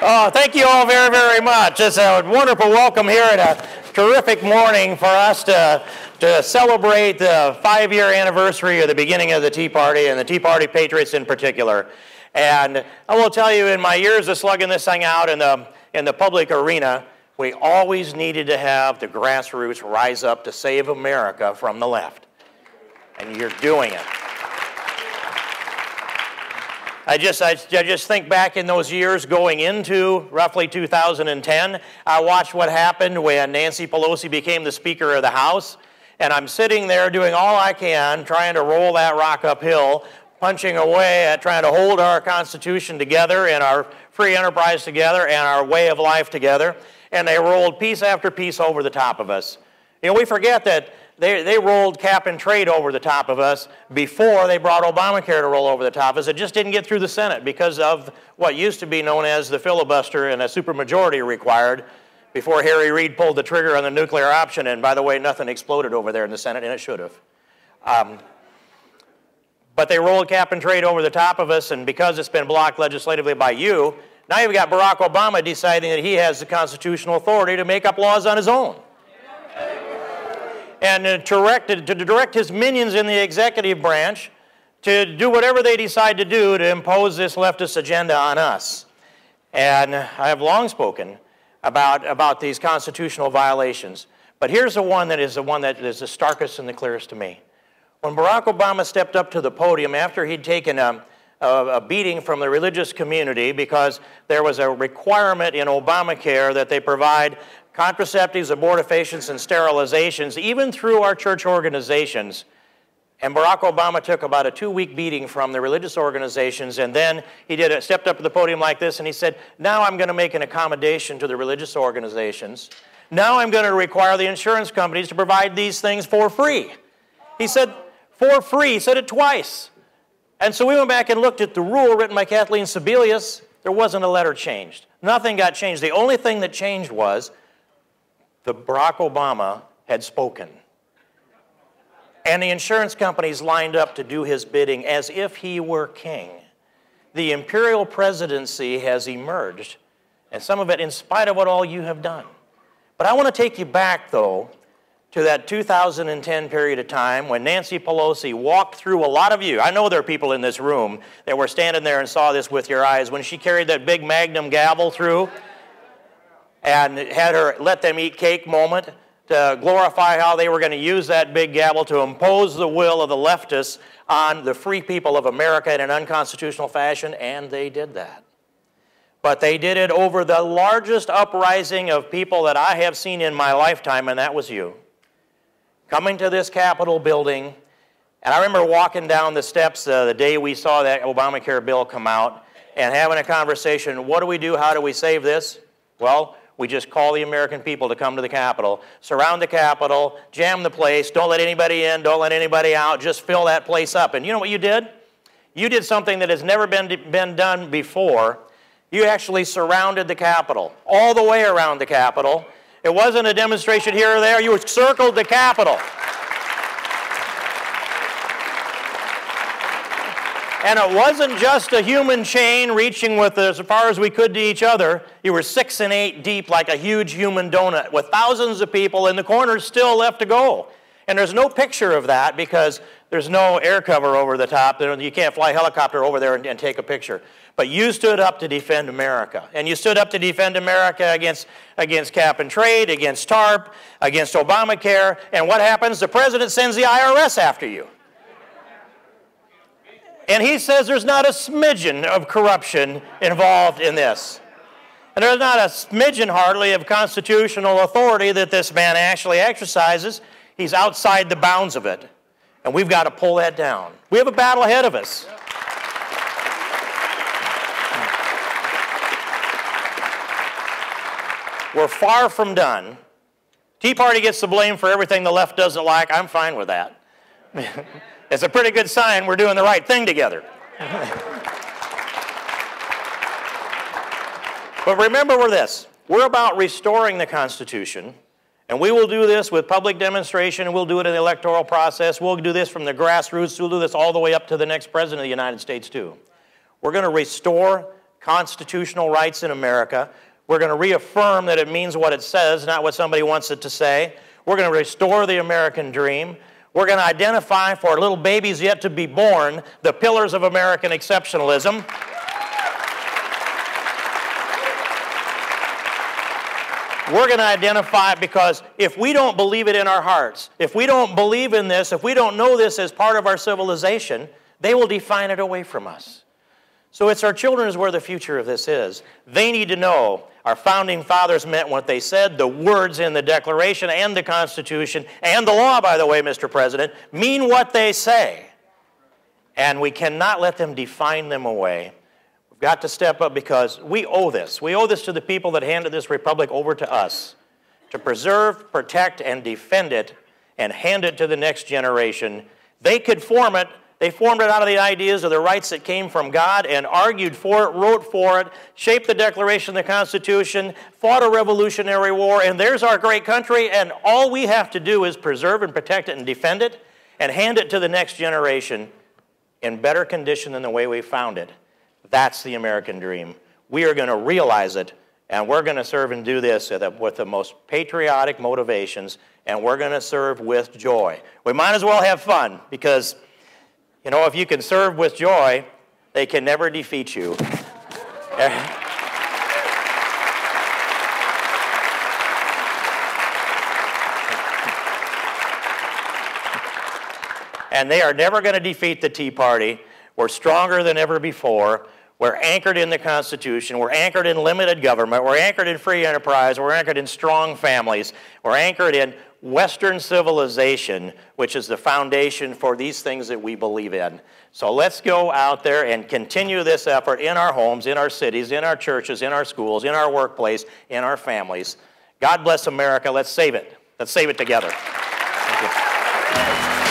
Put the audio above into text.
Oh, thank you all very, very much. It's a wonderful welcome here and a terrific morning for us to celebrate the 5-year anniversary of the beginning of the Tea Party and the Tea Party Patriots in particular. And I will tell you, in my years of slugging this thing out in the public arena, we always needed to have the grassroots rise up to save America from the left. And you're doing it. I just think back in those years going into roughly 2010, I watched what happened when Nancy Pelosi became the Speaker of the House, and I'm sitting there doing all I can, trying to roll that rock uphill, punching away at trying to hold our Constitution together and our free enterprise together and our way of life together, and they rolled piece after piece over the top of us. You know, we forget that they rolled cap and trade over the top of us before they brought Obamacare to roll over the top of us. It just didn't get through the Senate because of what used to be known as the filibuster and a supermajority required before Harry Reid pulled the trigger on the nuclear option. And by the way, nothing exploded over there in the Senate, and it should have. But they rolled cap and trade over the top of us, and because it's been blocked legislatively by you, now you've got Barack Obama deciding that he has the constitutional authority to make up laws on his own. And to direct his minions in the executive branch to do whatever they decide to do to impose this leftist agenda on us. And I have long spoken about these constitutional violations. But here's the one that is the starkest and the clearest to me. When Barack Obama stepped up to the podium after he'd taken a beating from the religious community because there was a requirement in Obamacare that they provide contraceptives, abortifacients, and sterilizations, even through our church organizations. And Barack Obama took about a 2-week beating from the religious organizations, and then he stepped up to the podium like this, and he said, now I'm going to make an accommodation to the religious organizations. Now I'm going to require the insurance companies to provide these things for free. He said, for free. He said it twice. And so we went back and looked at the rule written by Kathleen Sebelius. There wasn't a letter changed. Nothing got changed. The only thing that changed was that Barack Obama had spoken. And the insurance companies lined up to do his bidding as if he were king. The imperial presidency has emerged, and some of it in spite of what all you have done. But I want to take you back, though, to that 2010 period of time when Nancy Pelosi walked through a lot of you. I know there are people in this room that were standing there and saw this with your eyes when she carried that big magnum gavel through and had her let them eat cake moment to glorify how they were going to use that big gavel to impose the will of the leftists on the free people of America in an unconstitutional fashion, and they did that. But they did it over the largest uprising of people that I have seen in my lifetime, and that was you. Coming to this Capitol building, and I remember walking down the steps the day we saw that Obamacare bill come out and having a conversation. What do we do? How do we save this? Well, we just call the American people to come to the Capitol, surround the Capitol, jam the place, don't let anybody in, don't let anybody out, just fill that place up. And you know what you did? You did something that has never been done before. You actually surrounded the Capitol, all the way around the Capitol. It wasn't a demonstration here or there. You circled the Capitol. And it wasn't just a human chain reaching with as far as we could to each other. You were 6 and 8 deep like a huge human donut with thousands of people and the corners still left to go. And there's no picture of that because there's no air cover over the top. You can't fly a helicopter over there and take a picture. But you stood up to defend America. And you stood up to defend America against cap and trade, against TARP, against Obamacare. And what happens? The president sends the IRS after you. And he says there's not a smidgen of corruption involved in this. And there's not a smidgen hardly of constitutional authority that this man actually exercises. He's outside the bounds of it. And we've got to pull that down. We have a battle ahead of us. We're far from done. Tea Party gets the blame for everything the left doesn't like. I'm fine with that. It's a pretty good sign we're doing the right thing together. But remember this. We're about restoring the Constitution, and we will do this with public demonstration, and we'll do it in the electoral process. We'll do this from the grassroots. We'll do this all the way up to the next president of the United States, too. We're going to restore constitutional rights in America. We're going to reaffirm that it means what it says, not what somebody wants it to say. We're going to restore the American dream. We're going to identify for little babies yet to be born the pillars of American exceptionalism. We're going to identify it because if we don't believe it in our hearts, if we don't believe in this, if we don't know this as part of our civilization, they will define it away from us. So it's our children is where the future of this is. They need to know our founding fathers meant what they said. The words in the Declaration and the Constitution and the law, by the way, Mr. President, mean what they say. And we cannot let them define them away. We've got to step up because we owe this. We owe this to the people that handed this republic over to us to preserve, protect, and defend it and hand it to the next generation. They could form it. They formed it out of the ideas of the rights that came from God and argued for it, wrote for it, shaped the Declaration, the Constitution, fought a Revolutionary War, and there's our great country, and all we have to do is preserve and protect it and defend it and hand it to the next generation in better condition than the way we found it. That's the American dream. We are going to realize it, and we're going to serve and do this with the most patriotic motivations, and we're going to serve with joy. We might as well have fun because, you know, if you can serve with joy, they can never defeat you. And they are never going to defeat the Tea Party. We're stronger than ever before. We're anchored in the Constitution. We're anchored in limited government. We're anchored in free enterprise. We're anchored in strong families. We're anchored in Western civilization, which is the foundation for these things that we believe in. So let's go out there and continue this effort in our homes, in our cities, in our churches, in our schools, in our workplace, in our families. God bless America. Let's save it. Let's save it together. Thank you.